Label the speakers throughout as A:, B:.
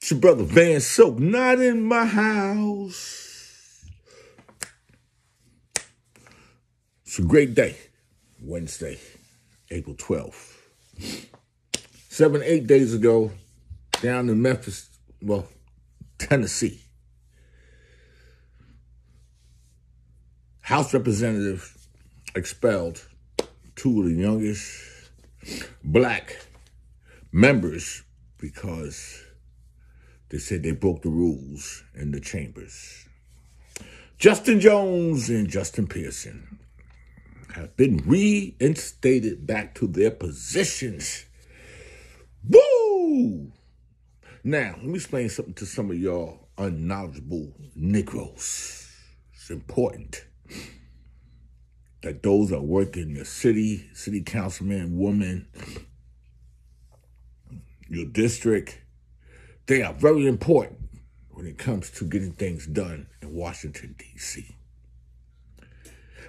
A: It's your brother Van Silk, not in my house. It's a great day. Wednesday, April 12th. 8 days ago, down in Memphis, Tennessee, House Representative expelled two of the youngest black members because they said they broke the rules in the chambers. Justin Jones and Justin Pearson have been reinstated back to their positions. Woo! Now, let me explain something to some of y'all unknowledgeable Negroes. It's important that those that work in your city councilman, woman, your district, they are very important when it comes to getting things done in Washington, D.C.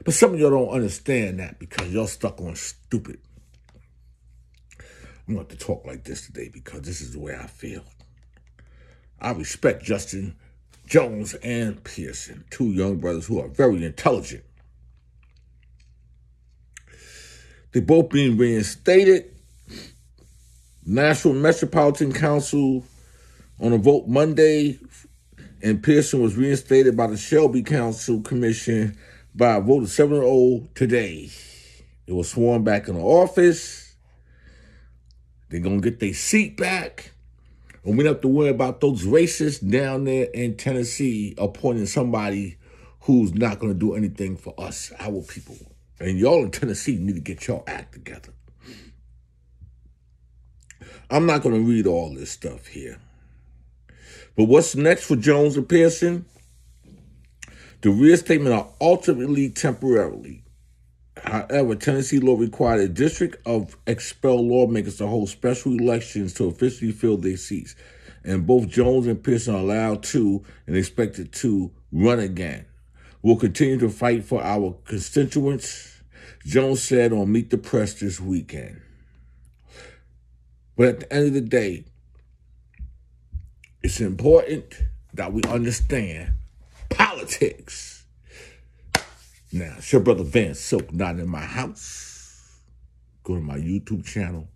A: But some of y'all don't understand that because y'all stuck on stupid. I'm going to have to talk like this today because this is the way I feel. I respect Justin Jones and Pearson, two young brothers who are very intelligent. They both being reinstated. Nashville Metropolitan Council on a vote Monday, and Pearson was reinstated by the Shelby Council Commission by a vote of 7-0 today. It was sworn back in the office. They're going to get their seat back. And we don't have to worry about those racists down there in Tennessee appointing somebody who's not going to do anything for us, our people. And y'all in Tennessee need to get your act together. I'm not going to read all this stuff here. But what's next for Jones and Pearson? The reinstatement are ultimately temporarily. However, Tennessee law required a district of expelled lawmakers to hold special elections to officially fill their seats. And both Jones and Pearson are allowed to and expected to run again. We'll continue to fight for our constituents, Jones said on Meet the Press this weekend. But at the end of the day, it's important that we understand politics. Now, it's your brother Van Silk, not in my house. Go to my YouTube channel.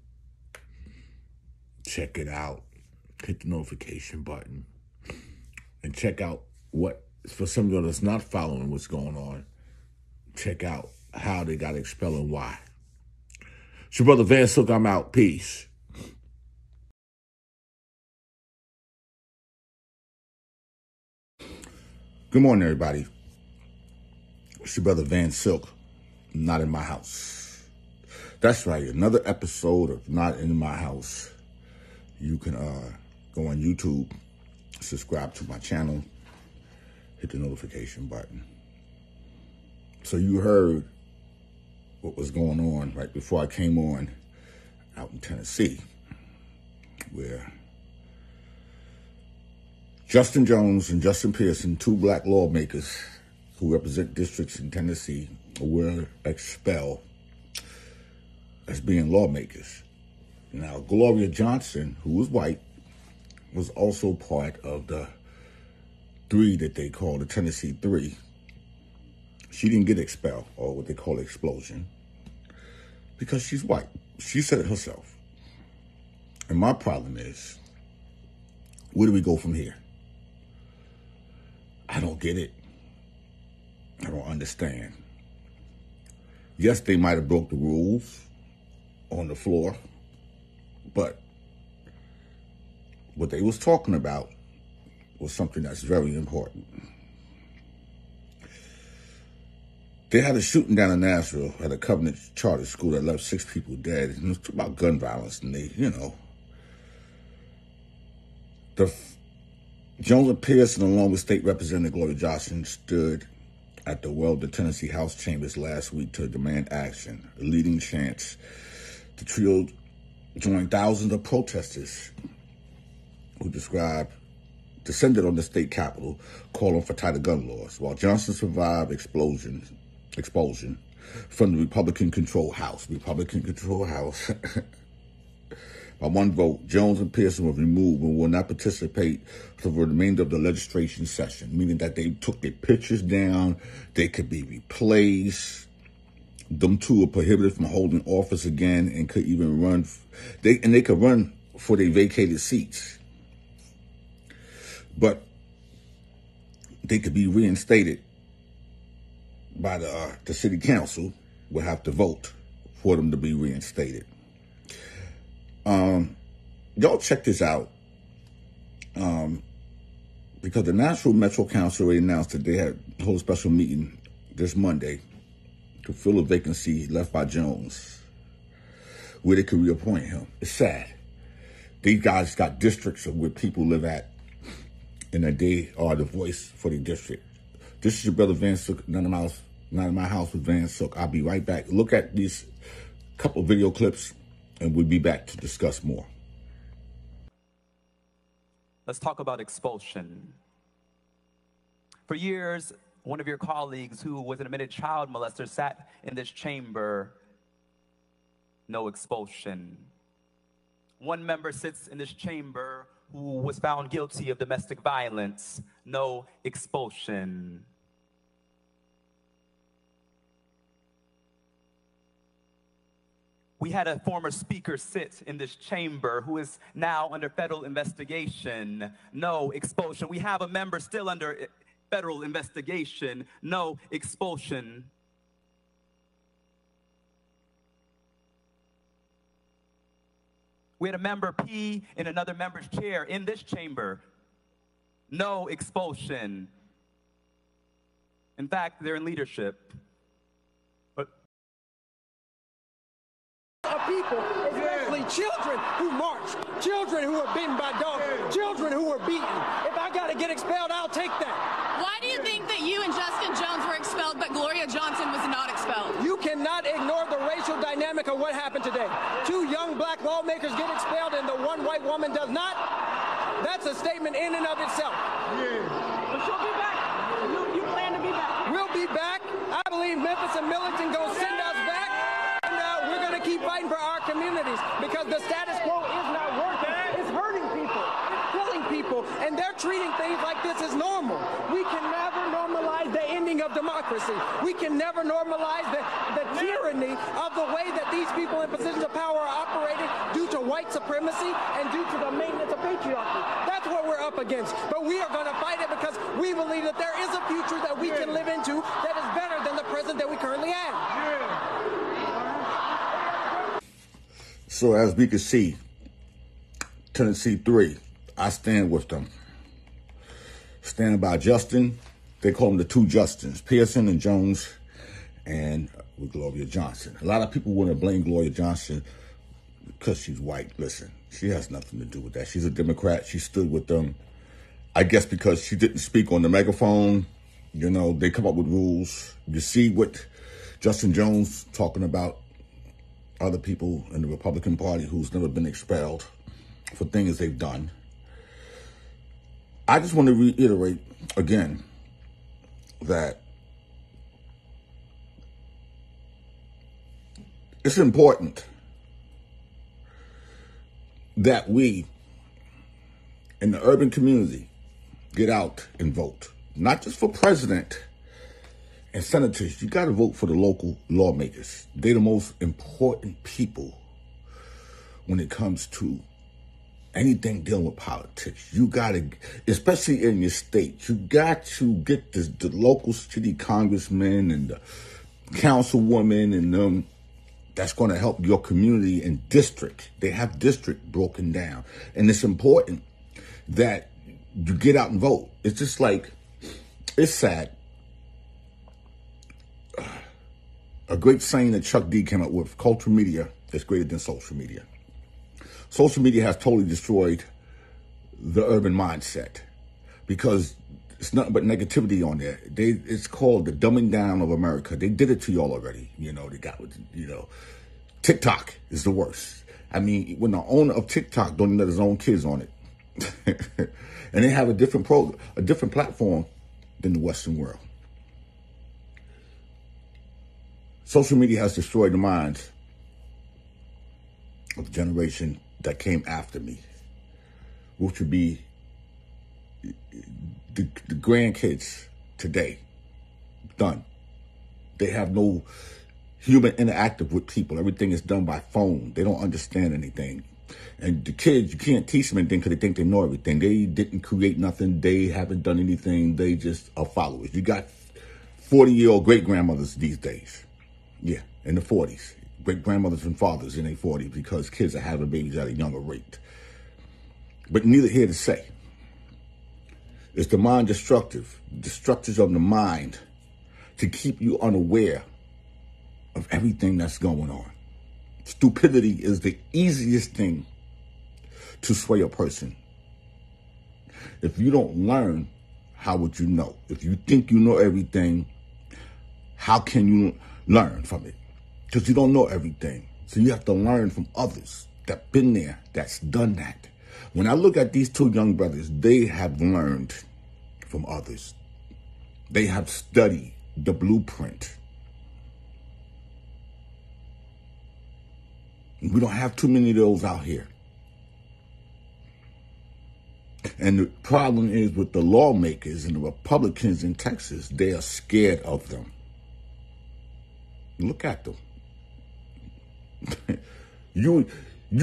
A: Check it out. Hit the notification button. And check out what, for some of y'all that's not following what's going on, check out how they got expelled and why. It's your brother Van Silk, I'm out. Peace. Good morning, everybody. It's your brother Van Silk, not in my house. That's right, another episode of Not in My House. You can go on YouTube, subscribe to my channel, hit the notification button. So you heard what was going on right before I came on out in Tennessee, where Justin Jones and Justin Pearson, two black lawmakers who represent districts in Tennessee, were expelled as being lawmakers. Now, Gloria Johnson, who was white, was also part of the three that they call the Tennessee Three. She didn't get expelled, or what they call explosion, because she's white. She said it herself. And my problem is, where do we go from here? I don't get it. I don't understand. Yes, they might have broke the rules on the floor, but what they was talking about was something that's very important. They had a shooting down in Nashville at a Covenant charter school that left 6 people dead. And it was about gun violence, and they, Jones and Pearson, along with State Representative Gloria Johnson, stood at the well of the Tennessee House chambers last week to demand action. A leading chance. The trio joined thousands of protesters who descended on the state capitol, calling for tighter gun laws, while Johnson survived expulsion from the Republican-controlled House. By one vote, Jones and Pearson were removed and will not participate for the remainder of the legislation session, meaning that they took their pictures down, they could be replaced. Them two are prohibited from holding office again and could even run. They could run for their vacated seats. But they could be reinstated by the city council. Will have to vote for them to be reinstated. Y'all check this out. Because the Nashville Metro Council already announced that they had hold a special meeting this Monday to fill a vacancy left by Jones, where they could reappoint him. It's sad. These guys got districts of where people live at, and that they are the voice for the district. This is your brother Van Sook, none of my house with Van Sook. I'll be right back. Look at these couple video clips, and we'll be back to discuss more.
B: Let's talk about expulsion. For years, one of your colleagues who was an admitted child molester sat in this chamber. No expulsion. One member sits in this chamber who was found guilty of domestic violence. No expulsion. We had a former speaker sit in this chamber who is now under federal investigation. No expulsion. We have a member still under federal investigation. No expulsion. We had a member pee in another member's chair in this chamber. No expulsion. In fact, they're in leadership.
C: People, especially children who march, children who are bitten by dogs, children who are beaten. If I got to get expelled, I'll take that.
D: Why do you think that you and Justin Jones were expelled, but Gloria Johnson was not expelled?
C: You cannot ignore the racial dynamic of what happened today. Two young black lawmakers get expelled and the one white woman does not. That's a statement in and of itself.
E: Yeah. But she'll be back. You plan to be back.
C: We'll be back. I believe Memphis and Millington gonna send us back. We're going to keep fighting for our communities because the status quo is not working. It's hurting people. It's killing people. And they're treating things like this as normal. We can never normalize the ending of democracy. We can never normalize the tyranny of the way that these people in positions of power are operating due to white supremacy and due to the maintenance of patriarchy. That's what we're up against. But we are going to fight it because we believe that there is a future that we can live into that is better than the present that we currently have.
A: So as we can see, Tennessee 3, I stand with them. Stand by Justin. They call them the two Justins, Pearson and Jones, and with Gloria Johnson. A lot of people want to blame Gloria Johnson because she's white. Listen, she has nothing to do with that. She's a Democrat. She stood with them. I guess because she didn't speak on the megaphone, you know, they come up with rules. You see what Justin Jones talking about other people in the Republican Party who's never been expelled for things they've done. I just want to reiterate again that it's important that we in the urban community get out and vote, not just for president and senators. You got to vote for the local lawmakers. They're the most important people when it comes to anything dealing with politics. You got to, especially in your state, you got to get the local city congressmen and the councilwomen and them that's going to help your community and district. They have district broken down. And it's important that you get out and vote. It's just like, it's sad. A great saying that Chuck D came up with: cultural media is greater than social media. Social media has totally destroyed the urban mindset because it's nothing but negativity on there. It's called the dumbing down of America. They did it to y'all already. You know, they got, you know, TikTok is the worst. I mean, when the owner of TikTok don't even let his own kids on it. And they have a different platform than the Western world. Social media has destroyed the minds of the generation
F: that came after me, which would be the grandkids today. Done. They have no human interactive with people. Everything is done by phone. They don't understand anything. And the kids, you can't teach them anything because they think they know everything. They didn't create nothing. They haven't done anything. They just are followers. You got 40-year-old great-grandmothers these days. Yeah, in the 40s. Great-grandmothers and fathers in their 40s because kids are having babies at a younger rate. But neither here to say. It's the mind destructive of the mind to keep you unaware of everything that's going on. Stupidity is the easiest thing to sway a person. If you don't learn, how would you know? If you think you know everything, how can you learn from it? Because you don't know everything. So you have to learn from others that been there, that's done that. When I look at these two young brothers, they have learned from others. They have studied the blueprint. We don't have too many of those out here. And the problem is with the lawmakers and the Republicans in Texas, they are scared of them. Look at them. You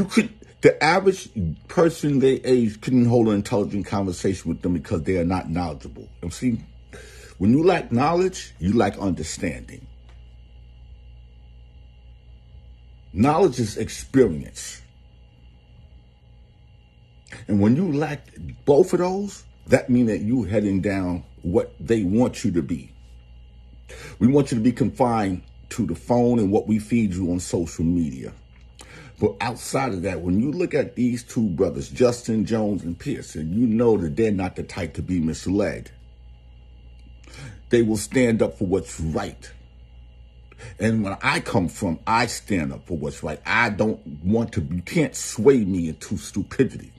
F: could, the average person their age couldn't hold an intelligent conversation with them because they are not knowledgeable. And see, when you lack knowledge, you lack understanding. Knowledge is experience. And when you lack both of those, that means that you're heading down what they want you to be. We want you to be confined to the phone and what we feed you on social media. But outside of that, when you look at these two brothers, Justin Jones and Pearson, you know that they're not the type to be misled. They will stand up for what's right. And when I come from, I stand up for what's right. I don't want to, you can't sway me into stupidity.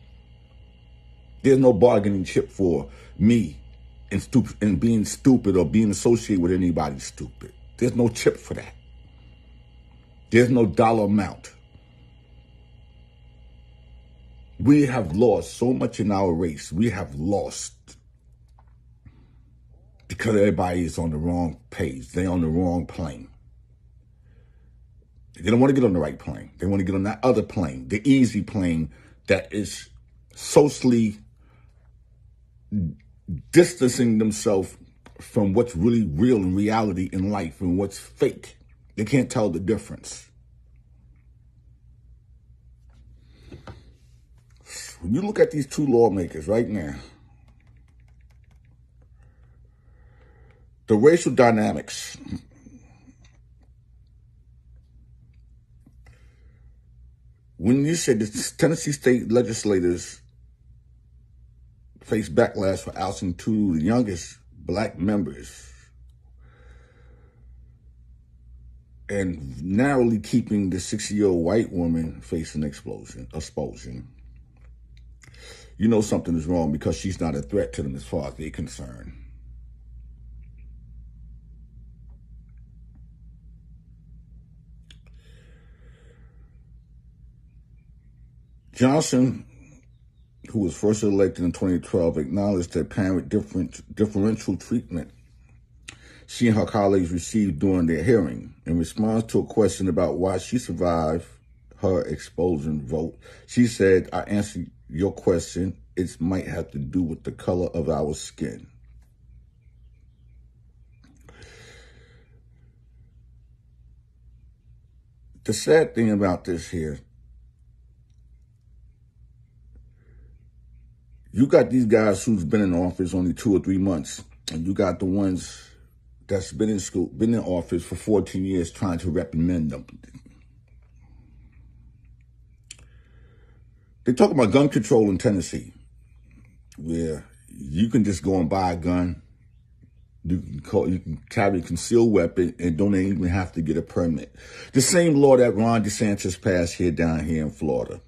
F: There's no bargaining chip for me and being stupid or being associated with anybody stupid. There's no chip for that. There's no dollar amount. We have lost so much in our race. We have lost because everybody is on the wrong page. They're on the wrong plane. They don't want to get on the right plane. They want to get on that other plane, the easy plane that is socially distancing themselves from what's really real in reality in life and what's fake. They can't tell the difference. When you look at these two lawmakers right now, the racial dynamics, when you said the Tennessee state legislators face backlash for ousting two of the youngest black members and narrowly keeping the 60-year-old white woman facing expulsion, you know something is wrong because she's not a threat to them as far as they're concerned. Johnson, who was first elected in 2012, acknowledged the apparent differential treatment she and her colleagues received during their hearing. In response to a question about why she survived her expulsion vote, she said, "I answered your question. It might have to do with the color of our skin." The sad thing about this here, you got these guys who's been in office only 2 or 3 months, and you got the ones that's been in office for 14 years trying to recommend them. They talk about gun control in Tennessee, where you can just go and buy a gun, you can carry a concealed weapon, and don't even have to get a permit. The same law that Ron DeSantis passed down here in Florida.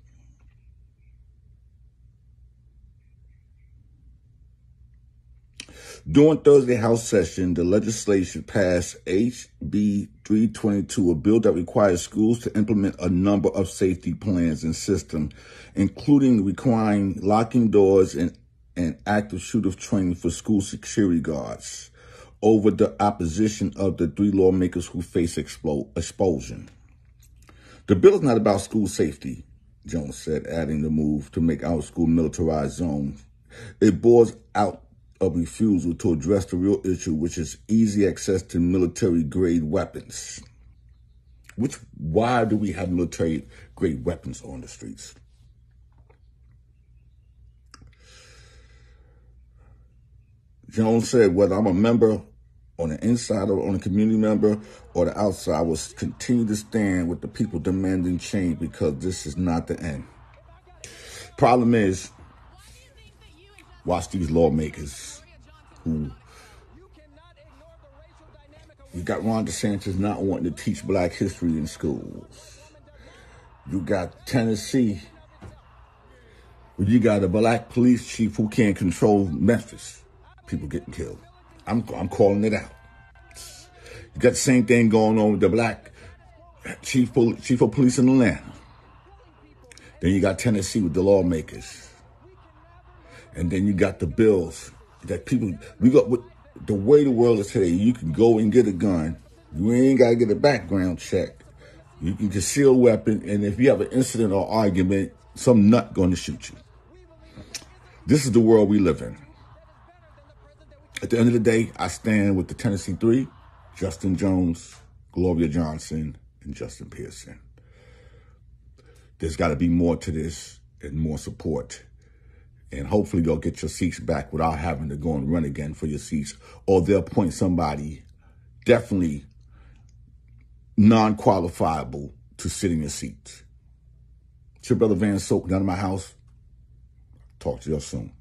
F: During Thursday House session, the legislature passed HB 322, a bill that requires schools to implement a number of safety plans and systems, including requiring locking doors and active shooter training for school security guards, over the opposition of the 3 lawmakers who face expulsion. The bill is not about school safety, Jones said, adding the move to make our school militarized zone. It bores out a refusal to address the real issue, which is easy access to military-grade weapons. Why do we have military-grade weapons on the streets? Jones said, whether I'm a member on the inside or on a community member or the outside, I will continue to stand with the people demanding change, because this is not the end. Problem is, watch these lawmakers who, you got Ron DeSantis not wanting to teach black history in schools. You got Tennessee, where you got a black police chief who can't control Memphis. People getting killed. I'm calling it out. You got the same thing going on with the black chief of police in Atlanta. Then you got Tennessee with the lawmakers. And then you got the bills that people, the way the world is today, you can go and get a gun. You ain't got to get a background check. You can conceal a weapon, and if you have an incident or argument, some nut going to shoot you. This is the world we live in. At the end of the day, I stand with the Tennessee 3, Justin Jones, Gloria Johnson, and Justin Pearson. There's got to be more to this and more support. And hopefully they'll get your seats back without having to go and run again for your seats. Or they'll appoint somebody definitely non-qualifiable to sit in your seats. It's your brother Van Soak down at my house. Talk to you soon.